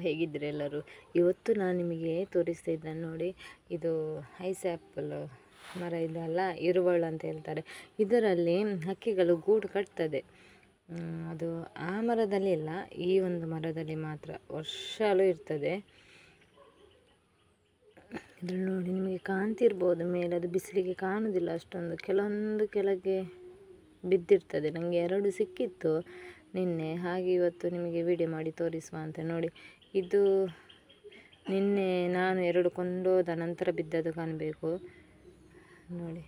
ಹೇಗಿದ್ರೆ ಎಲ್ಲರೂ. ಇವತ್ತು ನಾನು ನಿಮಗೆ ತೋರಿಸ್ತಾ ಇದ್ದೇನೆ ನೋಡಿ, ಇದು ಐಸ್ ಆ್ಯಪಲ್ ಮರ ಇದೆಲ್ಲ, ಇರುವಳು ಅಂತ ಹೇಳ್ತಾರೆ. ಇದರಲ್ಲಿ ಹಕ್ಕಿಗಳು ಗೂಡು ಕಟ್ತದೆ. ಅದು ಆ ಮರದಲ್ಲಿ ಇಲ್ಲ, ಈ ಒಂದು ಮರದಲ್ಲಿ ಮಾತ್ರ ವರ್ಷಾಲು ಇರ್ತದೆ. ಇದ್ರಲ್ಲಿ ನೋಡಿ ನಿಮಗೆ ಕಾಣ್ತಿರ್ಬೋದು ಮೇಲೆ, ಅದು ಬಿಸಿಲಿಗೆ ಕಾಣೋದಿಲ್ಲ ಅಷ್ಟೊಂದು, ಕೆಲವೊಂದು ಕೆಳಗೆ ಬಿದ್ದಿರ್ತದೆ. ನನಗೆ 2 ಸಿಕ್ಕಿತ್ತು ನಿನ್ನೆ, ಹಾಗೆ ಇವತ್ತು ನಿಮಗೆ ವಿಡಿಯೋ ಮಾಡಿ ತೋರಿಸುವ ಅಂತ. ನೋಡಿ ಇದು ನಿನ್ನೆ ನಾನು 2 ಕೊಂಡೋದ ನಂತರ ಬಿದ್ದದ್ದು ಕಾಣಬೇಕು ನೋಡಿ,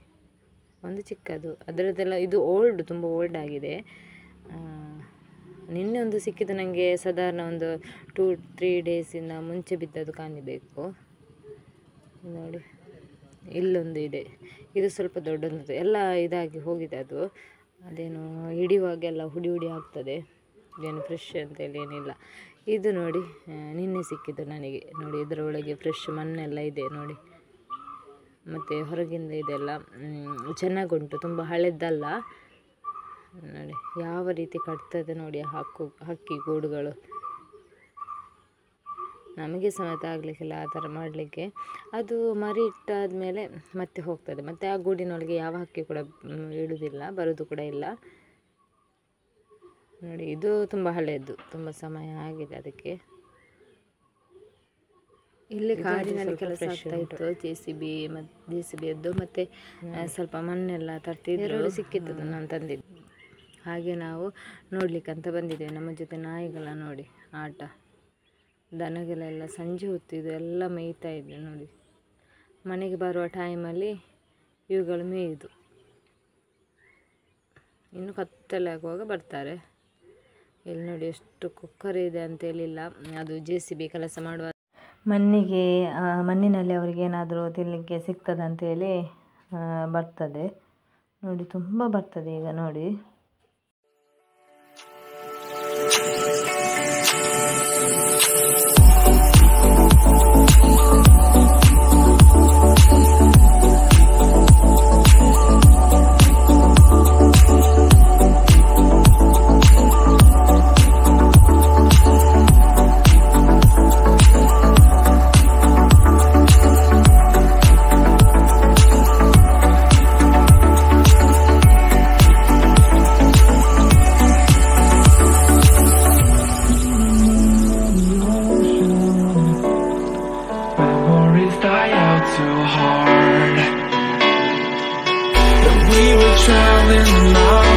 ಒಂದು ಚಿಕ್ಕದು, ಅದರದ್ದೆಲ್ಲ ಇದು ಓಲ್ಡ್, ತುಂಬ ಓಲ್ಡ್ ಆಗಿದೆ. ನಿನ್ನೆ ಒಂದು ಸಿಕ್ಕಿದ್ದು ನನಗೆ, ಸಾಧಾರಣ ಒಂದು 2-3 ಡೇಸಿಂದ ಮುಂಚೆ ಬಿದ್ದದ್ದು ಕಾಣಬೇಕು ನೋಡಿ. ಇಲ್ಲೊಂದು ಇದೆ, ಇದು ಸ್ವಲ್ಪ ದೊಡ್ಡದು, ಎಲ್ಲ ಇದಾಗಿ ಹೋಗಿದೆ ಅದು. ಅದೇನು ಹಿಡಿಯುವಾಗೆಲ್ಲ ಹುಡಿ ಆಗ್ತದೆ, ಏನು ಫ್ರೆಶ್ ಅಂತೇಳಿ ಏನಿಲ್ಲ. ಇದು ನೋಡಿ ನಿನ್ನೆ ಸಿಕ್ಕಿದ್ದು ನನಗೆ ನೋಡಿ, ಇದರೊಳಗೆ ಫ್ರೆಶ್ ಮಣ್ಣೆಲ್ಲ ಇದೆ ನೋಡಿ, ಮತ್ತು ಹೊರಗಿಂದ ಇದೆಲ್ಲ ಚೆನ್ನಾಗುಂಟು, ತುಂಬ ಹಳೆದಲ್ಲ ನೋಡಿ. ಯಾವ ರೀತಿ ಕಟ್ತದೆ ನೋಡಿ ಹಕ್ಕಿ ಗೂಡುಗಳು. ನಮಗೆ ಸಮೇತ ಆಗಲಿಕ್ಕಿಲ್ಲ ಆ ಥರ ಮಾಡಲಿಕ್ಕೆ. ಅದು ಮರಿ ಇಟ್ಟಾದಮೇಲೆ ಮತ್ತೆ ಹೋಗ್ತದೆ, ಮತ್ತು ಆ ಗೂಡಿನೊಳಗೆ ಯಾವ ಹಕ್ಕಿ ಕೂಡ ಇಡುವುದಿಲ್ಲ, ಬರೋದು ಕೂಡ ಇಲ್ಲ ನೋಡಿ. ಇದು ತುಂಬ ಹಳೆಯದು, ತುಂಬ ಸಮಯ ಆಗಿದೆ ಅದಕ್ಕೆ. ಇಲ್ಲಿ ಕಾಡಿನಲ್ಲಿ ಕೆಲಸ ಆಗ್ತಾ ಇತ್ತು, JCB ಎದ್ದು ಮತ್ತು ಸ್ವಲ್ಪ ಮಣ್ಣೆಲ್ಲ ತರ್ತಿದ್ರು, ಸಿಕ್ಕಿತ್ತು ನಾನು ತಂದಿದ್ದು. ಹಾಗೆ ನಾವು ನೋಡ್ಲಿಕ್ಕೆ ಅಂತ ಬಂದಿದ್ದೇವೆ. ನಮ್ಮ ಜೊತೆ ನಾಯಿಗಳ ನೋಡಿ ಆಟ, ದನಗಳೆಲ್ಲ ಸಂಜೆ ಹೊತ್ತಿದ್ದು ಎಲ್ಲ ಮೇಯ್ತಾ ಇದೆ ನೋಡಿ. ಮನೆಗೆ ಬರುವ ಟೈಮಲ್ಲಿ ಇವುಗಳು ಮೇಯ್ದು, ಇನ್ನು ಕತ್ತಲೆ ಆಗುವಾಗ ಬರ್ತಾರೆ. ಇಲ್ಲಿ ನೋಡಿ ಎಷ್ಟು ಕೊಕ್ಕರೆ ಇದೆ ಅಂತೇಳಿಲ್ಲ, ಅದು JCB ಕೆಲಸ ಮಾಡುವ ಮಣ್ಣಿನಲ್ಲಿ ಅವರಿಗೆ ಏನಾದರೂ ತಿನ್ನಲಿಕ್ಕೆ ಸಿಗ್ತದೆ ಅಂತೇಳಿ ಬರ್ತದೆ ನೋಡಿ, ತುಂಬ ಬರ್ತದೆ ಈಗ ನೋಡಿ. Traveling the night.